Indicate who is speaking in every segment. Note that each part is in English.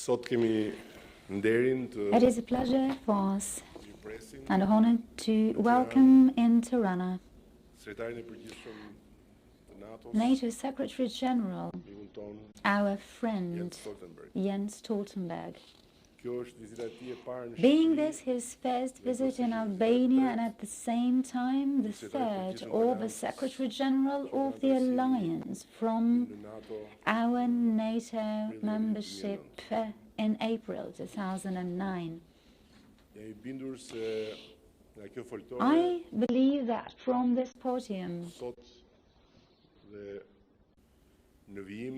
Speaker 1: It is a pleasure for us and an honor to welcome in Tirana NATO Secretary General, our friend Jens Stoltenberg. Being this his first visit in Albania and at the same time the third or the Secretary General of the Alliance from our NATO membership in April 2009. I believe that from this podium,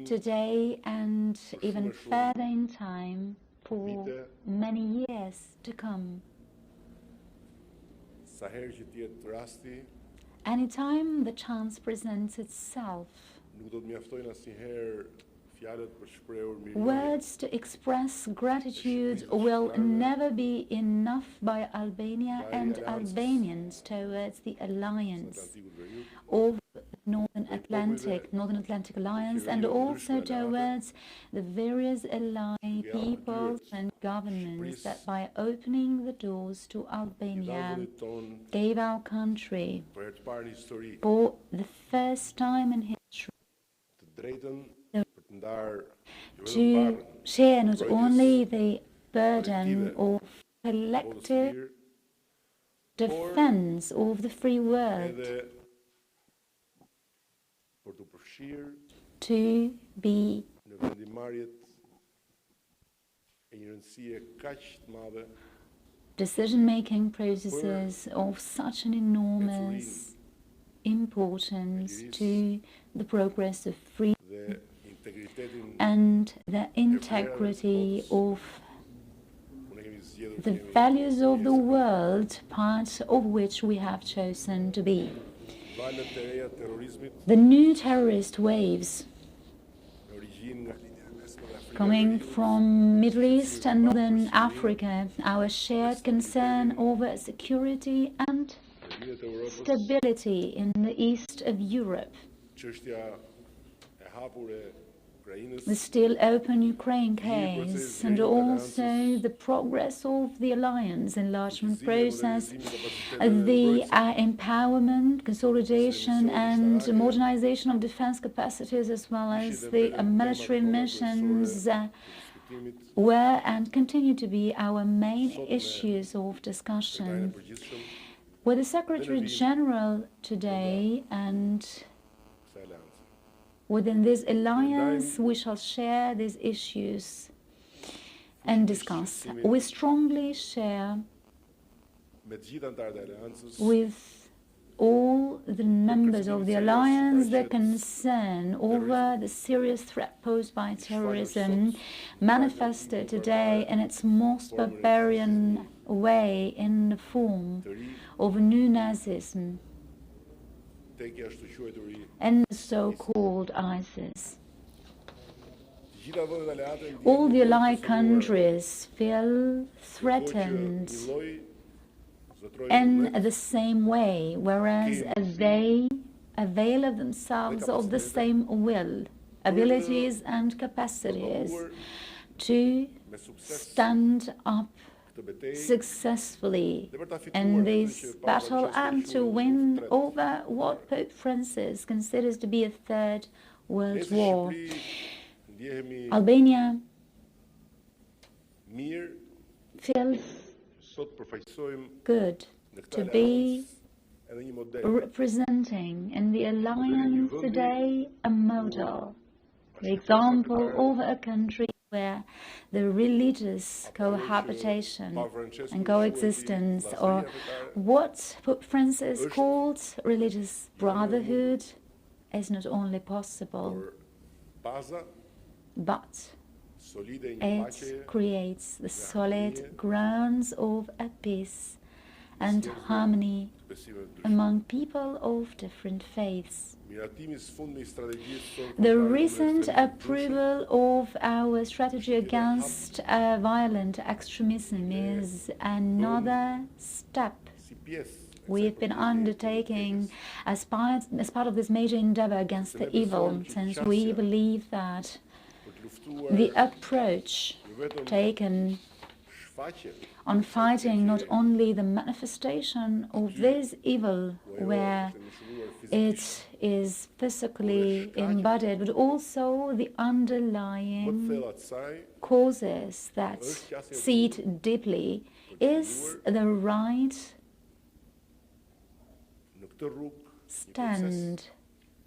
Speaker 1: today and even further in time, for many years to come, anytime the chance presents itself, words to express gratitude will never be enough by Albania and Albanians towards the alliance of Northern Atlantic Alliance, and also towards the various allied peoples and governments that by opening the doors to Albania gave our country for the first time in history to share not only the burden of collective defense of the free world, to be decision-making processes of such an enormous importance to the progress of freedom and the integrity of the values of the world, part of which we have chosen to be. The new terrorist waves coming from Middle East and Northern Africa, our shared concern over security and stability in the east of Europe, the still open Ukraine case, and also the progress of the alliance enlargement process, the empowerment, consolidation and modernization of defense capacities, as well as the military missions were and continue to be our main issues of discussion. With the Secretary General today and within this alliance, we shall share these issues and discuss. We strongly share with all the members of the alliance the concern over the serious threat posed by terrorism, manifested today in its most barbarian way in the form of new Nazism and the so-called ISIS. All the allied countries feel threatened in the same way, whereas they avail of themselves of the same will, abilities and capacities to stand up successfully in this battle and to win over what Pope Francis considers to be a third world war. Albania feels good to be representing in the alliance today a model, the example of a country where the religious cohabitation and coexistence, or what Pope Francis called religious brotherhood, is not only possible, but it creates the solid grounds of a peace and harmony among people of different faiths. The recent approval of our strategy against violent extremism is another step we've been undertaking as part of this major endeavor against the evil, since we believe that the approach taken on fighting not only the manifestation of this evil where it is physically embodied, but also the underlying causes that seed deeply, is the right stand,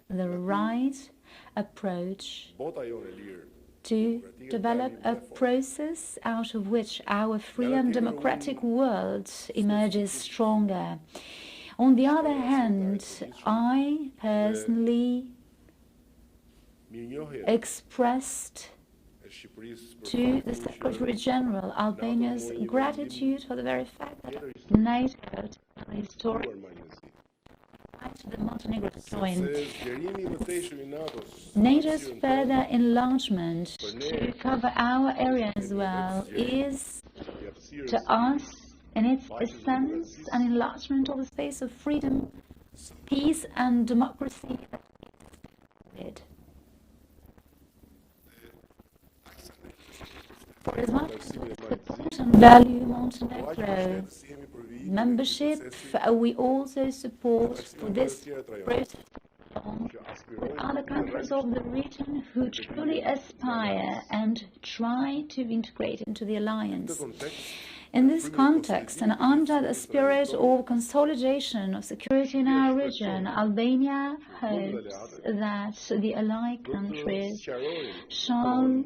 Speaker 1: the right approach to develop a process out of which our free and democratic world emerges stronger. On the other hand, I personally expressed to the Secretary General Albania's gratitude for the very fact that NATO, the Montenegro joined. NATO's further enlargement to cover our area as well is, to us, in its essence, an enlargement of the space of freedom, peace and democracy that it. For as much as we support and value Montenegro membership, we also support for this process with other countries of the region who truly aspire and try to integrate into the alliance. In this context, and under the spirit of consolidation of security in our region, Albania hopes that the allied countries shall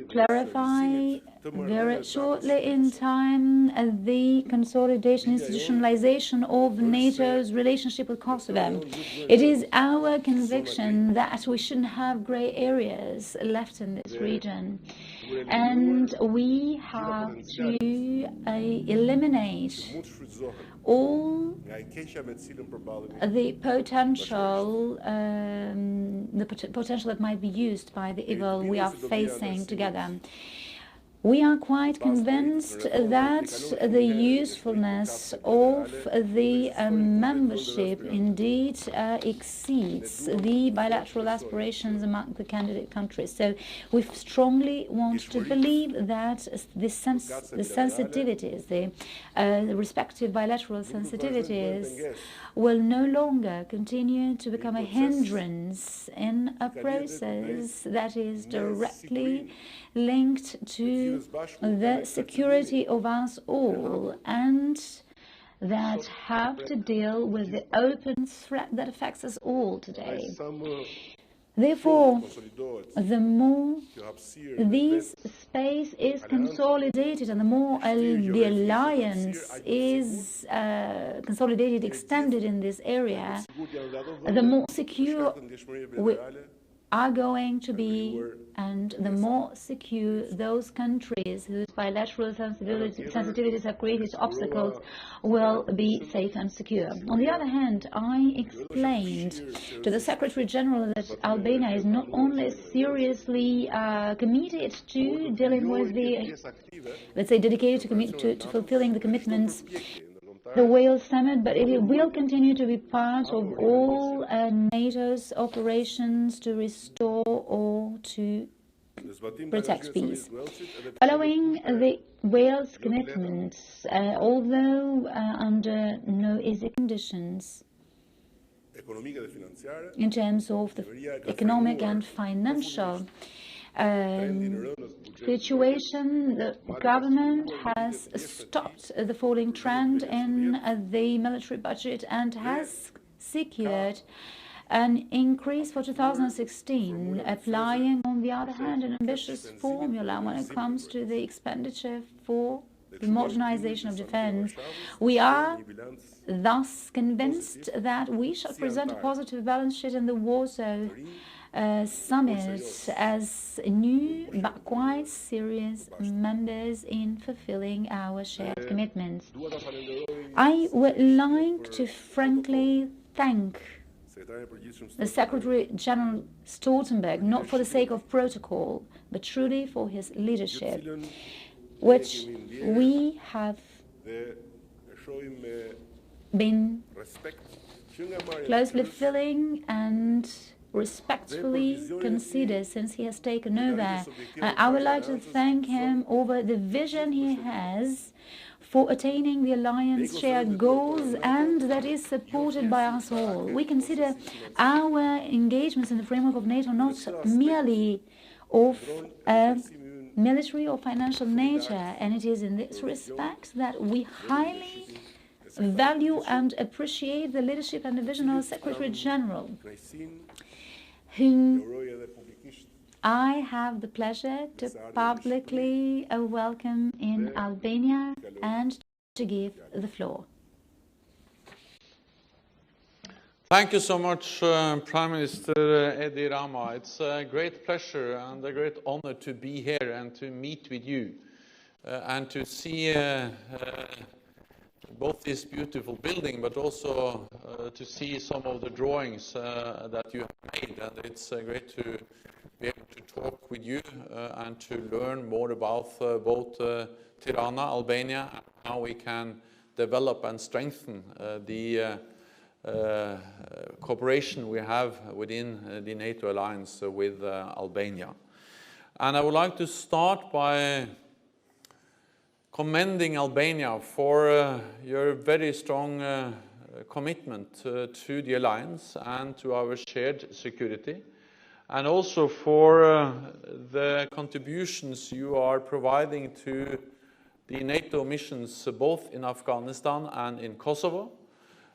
Speaker 1: clarify very shortly in time the consolidation, institutionalization of NATO's relationship with Kosovo. It is our conviction that we shouldn't have grey areas left in this region, and we have to eliminate all the potential that might be used by the evil we are facing together. We are quite convinced that the usefulness of the membership indeed exceeds the bilateral aspirations among the candidate countries. So we strongly want to believe that the sensitivities, the respective bilateral sensitivities, will no longer continue to become a hindrance in a process that is directly linked to the security of us all and that have to deal with the open threat that affects us all today. Therefore, the more this space is consolidated and the more the alliance is consolidated, extended in this area, the more secure we are going to be, and the more secure those countries whose bilateral sensitivities have created obstacles will be safe and secure. On the other hand, I explained to the Secretary General that Albania is not only seriously committed to dealing with the, let's say, dedicated to fulfilling the commitments the Wales Summit, but it will continue to be part of all NATO's operations to restore or to protect peace. Following the Wales commitments, although under no easy conditions in terms of the economic and financial situation, the government has stopped the falling trend in the military budget and has secured an increase for 2016, applying, on the other hand, an ambitious formula when it comes to the expenditure for the modernization of defense. We are thus convinced that we shall present a positive balance sheet in the Warsaw Summit as new but quite serious members in fulfilling our shared commitments. I would like to frankly thank the Secretary General Stoltenberg, not for the sake of protocol, but truly for his leadership, which we have been closely filling and respectfully consider since he has taken over. I would like to thank him over the vision he has for attaining the alliance shared goals, and that is supported by us all. We consider our engagements in the framework of NATO not merely of a military or financial nature, and it is in this respect that we highly value and appreciate the leadership and the vision of Secretary General, whom I have the pleasure to publicly welcome in Albania and to give the floor.
Speaker 2: Thank you so much, Prime Minister Edi Rama. It's a great pleasure and a great honor to be here and to meet with you and to see both this beautiful building, but also to see some of the drawings that you have made. And it's great to be able to talk with you and to learn more about both Tirana, Albania, and how we can develop and strengthen the cooperation we have within the NATO alliance with Albania. And I would like to start by commending Albania for your very strong commitment to the alliance and to our shared security, and also for the contributions you are providing to the NATO missions both in Afghanistan and in Kosovo,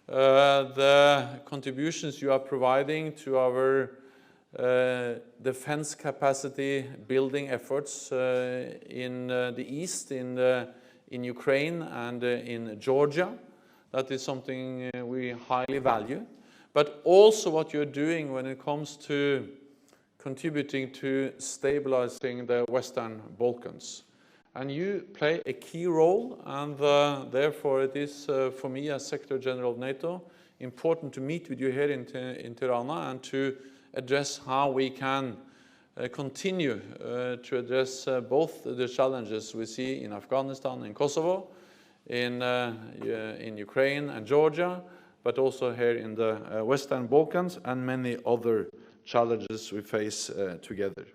Speaker 2: the contributions you are providing to our defense capacity building efforts in the east, in Ukraine and in Georgia. That is something we highly value. But also what you're doing when it comes to contributing to stabilizing the Western Balkans. And you play a key role, and therefore it is, for me as Secretary General of NATO, important to meet with you here in Tirana and to address how we can continue to address both the challenges we see in Afghanistan and Kosovo, in Ukraine and Georgia, but also here in the Western Balkans and many other challenges we face together.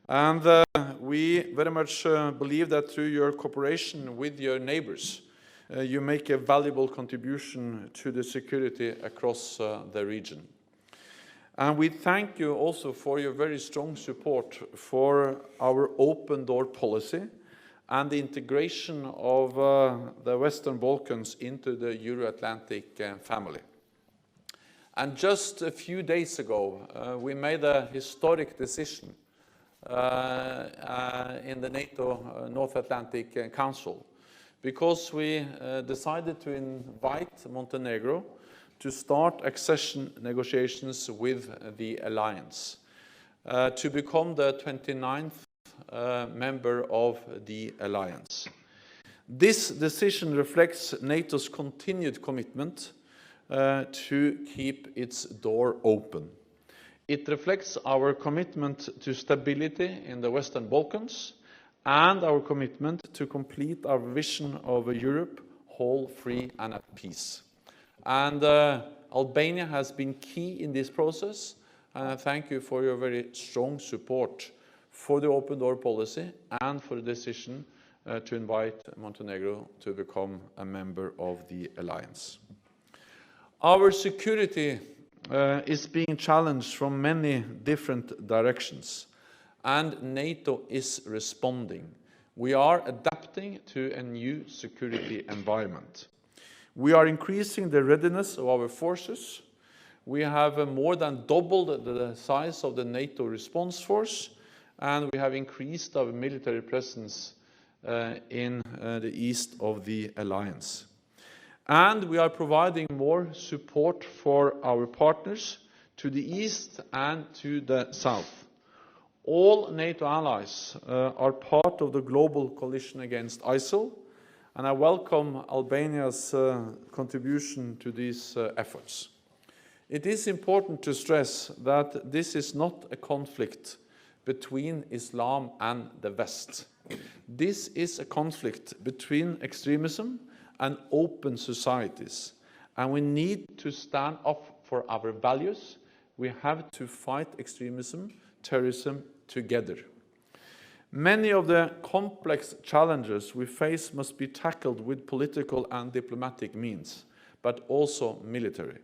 Speaker 2: And we very much believe that through your cooperation with your neighbors, you make a valuable contribution to the security across the region. And we thank you also for your very strong support for our open door policy and the integration of the Western Balkans into the Euro-Atlantic family. And just a few days ago, we made a historic decision in the NATO North Atlantic Council, because we decided to invite Montenegro to start accession negotiations with the alliance, to become the 29th member of the alliance. This decision reflects NATO's continued commitment to keep its door open. It reflects our commitment to stability in the Western Balkans and our commitment to complete our vision of a Europe whole, free and at peace. And Albania has been key in this process, and I thank you for your very strong support for the open door policy and for the decision to invite Montenegro to become a member of the alliance. Our security is being challenged from many different directions, and NATO is responding. We are adapting to a new security environment. We are increasing the readiness of our forces. We have more than doubled the size of the NATO response force, and we have increased our military presence in the east of the alliance. And we are providing more support for our partners to the east and to the south. All NATO allies are part of the global coalition against ISIL, and I welcome Albania's contribution to these efforts. It is important to stress that this is not a conflict between Islam and the West. This is a conflict between extremism and open societies, and we need to stand up for our values. we have to fight extremism, terrorism together. Many of the complex challenges we face must be tackled with political and diplomatic means, but also military.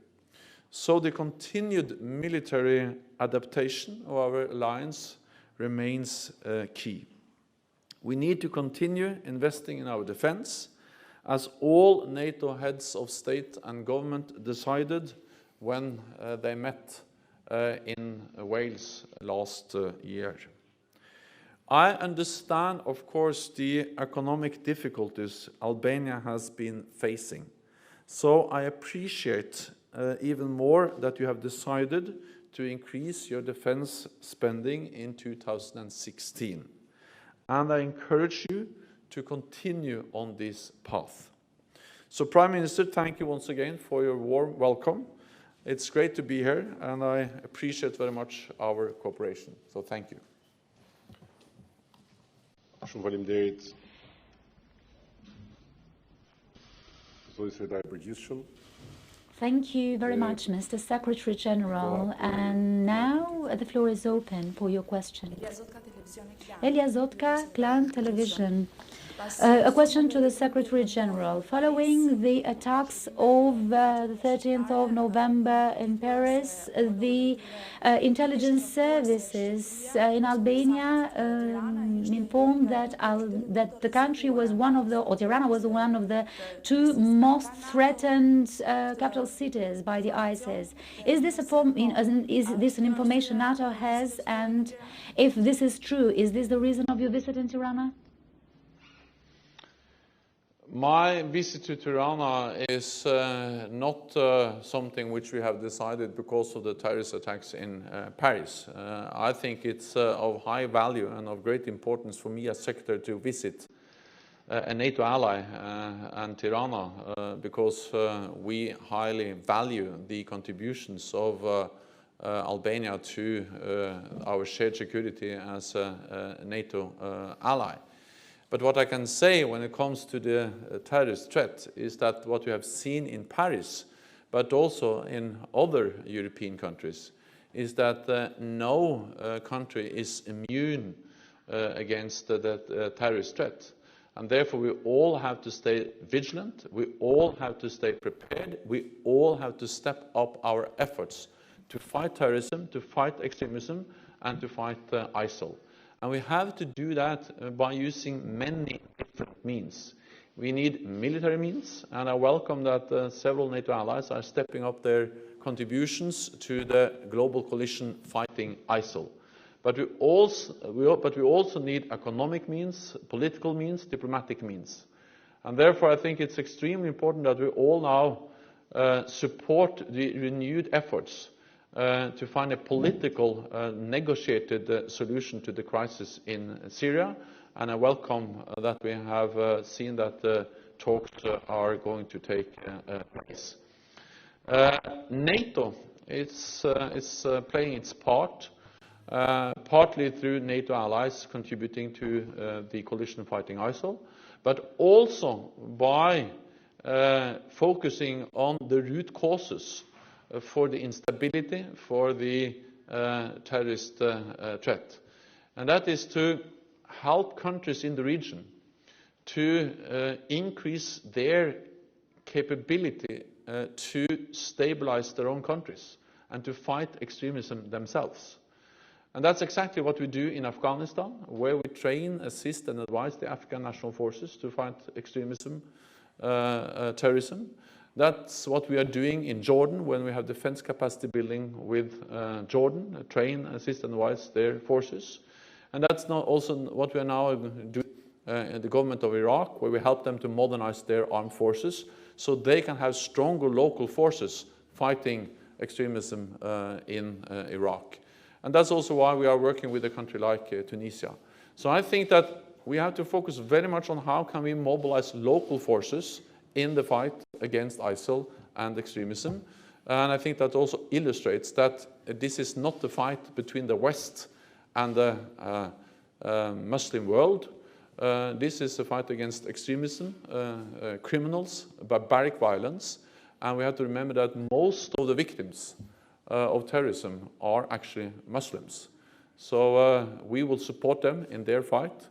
Speaker 2: So the continued military adaptation of our alliance remains key. We need to continue investing in our defense, as all NATO heads of state and government decided when they met in Wales last year. I understand, of course, the economic difficulties Albania has been facing. So I appreciate even more that you have decided to increase your defense spending in 2016. And I encourage you to continue on this path. So, Prime Minister, thank you once again for your warm welcome. It's great to be here, and I appreciate very much our cooperation. So, thank you.
Speaker 3: Shumë faleminderit Zoti Sekretari i Përgjithshëm.
Speaker 1: Thank you very much, Mr. Secretary General. And now the floor is open for your questions. Elia Zotka, Clan Television. A question to the Secretary General. Following the attacks of the 13th of November in Paris, the intelligence services in Albania informed that the country was one of the, or Tirana was one of the two most threatened capital cities by the ISIS. Is this an information NATO has? And if this is true, is this the reason of your visit in Tirana?
Speaker 2: My visit to Tirana is not something which we have decided because of the terrorist attacks in Paris. I think it's of high value and of great importance for me as Secretary to visit a NATO ally and Tirana because we highly value the contributions of Albania to our shared security as a NATO ally. But what I can say when it comes to the terrorist threat is that what we have seen in Paris, but also in other European countries, is that no country is immune against the terrorist threat. And therefore we all have to stay vigilant, we all have to stay prepared, we all have to step up our efforts to fight terrorism, to fight extremism, and to fight ISIL. And we have to do that by using many different means. We need military means, and I welcome that several NATO allies are stepping up their contributions to the global coalition fighting ISIL. But we also need economic means, political means, diplomatic means. And therefore I think it's extremely important that we all now support the renewed efforts to find a political, negotiated solution to the crisis in Syria, and I welcome that we have seen that talks are going to take place. NATO is playing its part, partly through NATO allies contributing to the coalition fighting ISIL, but also by focusing on the root causes for the instability, for the terrorist threat. And that is to help countries in the region to increase their capability to stabilize their own countries and to fight extremism themselves. And that's exactly what we do in Afghanistan, where we train, assist and advise the Afghan national forces to fight extremism, terrorism. That's what we are doing in Jordan when we have defense capacity building with Jordan, train, assist and advise their forces. And that's not also what we are now doing in the government of Iraq, where we help them to modernize their armed forces so they can have stronger local forces fighting extremism in Iraq. And that's also why we are working with a country like Tunisia. So I think that we have to focus very much on how can we mobilize local forces in the fight against ISIL and extremism. And I think that also illustrates that this is not the fight between the West and the Muslim world. This is a fight against extremism, criminals, barbaric violence. And we have to remember that most of the victims of terrorism are actually Muslims. So we will support them in their fight,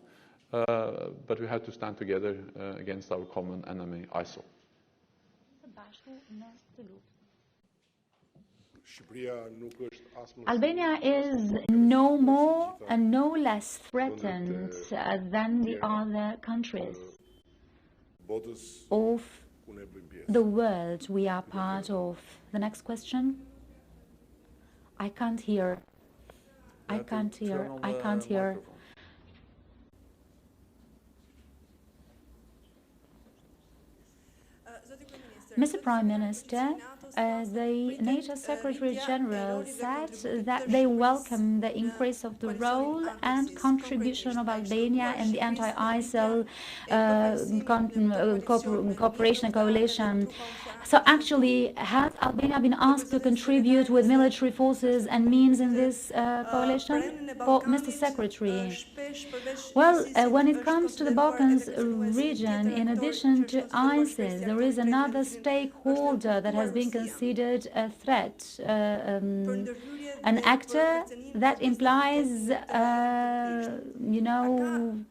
Speaker 2: but we have to stand together against our common enemy, ISIL.
Speaker 1: Albania is no more and no less threatened than the other countries of the world we are part of. The next question? I can't hear. I can't hear. I can't hear. Mr. Prime Minister, the NATO Secretary General said that they welcome the increase of the role and contribution of Albania in the anti-ISIL cooperation coalition. So actually, has Albania been asked to contribute with military forces and means in this coalition? For Mr. Secretary, well, when it comes to the Balkans region, in addition to ISIS, there is another stakeholder that has been considered a threat, an actor that implies, you know,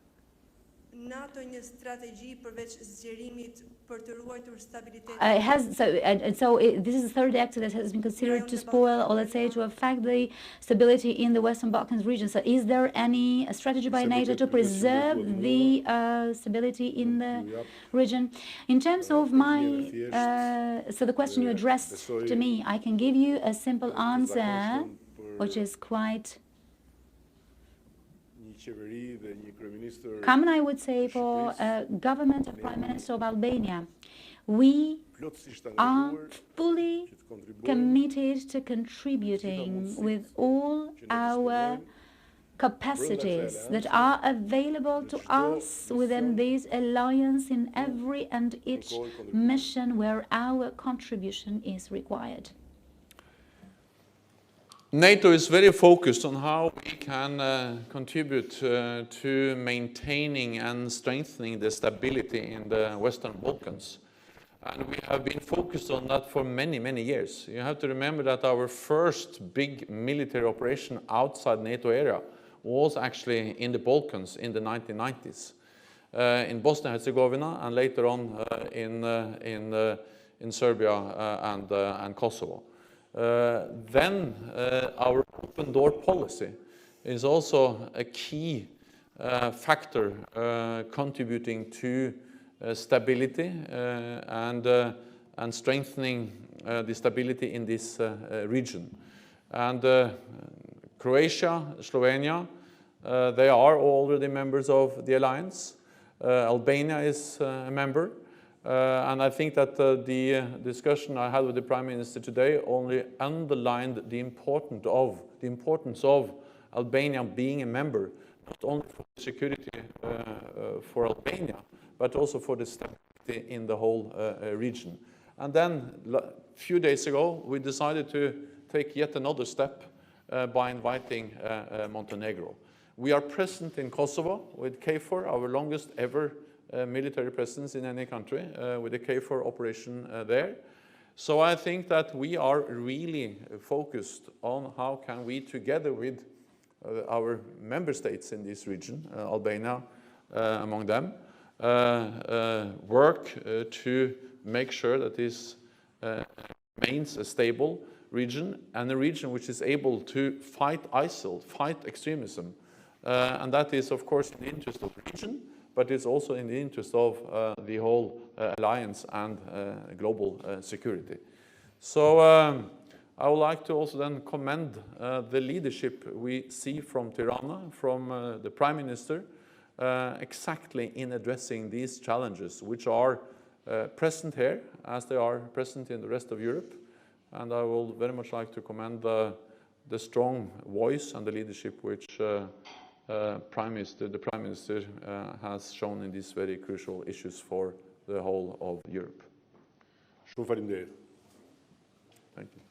Speaker 1: this is the third actor that has been considered to spoil, or let's say to affect the stability in the Western Balkans region. So is there any strategy by NATO to preserve the stability in the region? In terms of my, so the question you addressed to me, I can give you a simple answer, which is quite common, I would say, for government of Prime Minister of Albania. We are fully committed to contributing with all our capacities that are available to us within this alliance in every and each mission where our contribution is required.
Speaker 2: NATO is very focused on how we can contribute to maintaining and strengthening the stability in the Western Balkans. And we have been focused on that for many, many years. You have to remember that our first big military operation outside NATO area was actually in the Balkans in the 1990s, in Bosnia and Herzegovina, and later on in Serbia and Kosovo. Then our open door policy is also a key factor contributing to stability and strengthening the stability in this region. And Croatia, Slovenia, they are already members of the alliance. Albania is a member. And I think that the discussion I had with the Prime Minister today only underlined the importance of Albania being a member, not only for the security for Albania, but also for the stability in the whole region. And then a few days ago, we decided to take yet another step by inviting Montenegro. We are present in Kosovo with KFOR, our longest ever military presence in any country, with the KFOR operation there. So I think that we are really focused on how can we, together with our member states in this region, Albania among them, work to make sure that this remains a stable region, and a region which is able to fight ISIL, fight extremism. And that is, of course, in the interest of the region, but it's also in the interest of the whole alliance and global security. So I would like to also then commend the leadership we see from Tirana, from the Prime Minister, exactly in addressing these challenges, which are present here as they are present in the rest of Europe. And I will very much like to commend the strong voice and the leadership which the Prime Minister has shown in these very crucial issues for the whole of Europe.
Speaker 3: Shumë faleminderit.
Speaker 2: Thank you.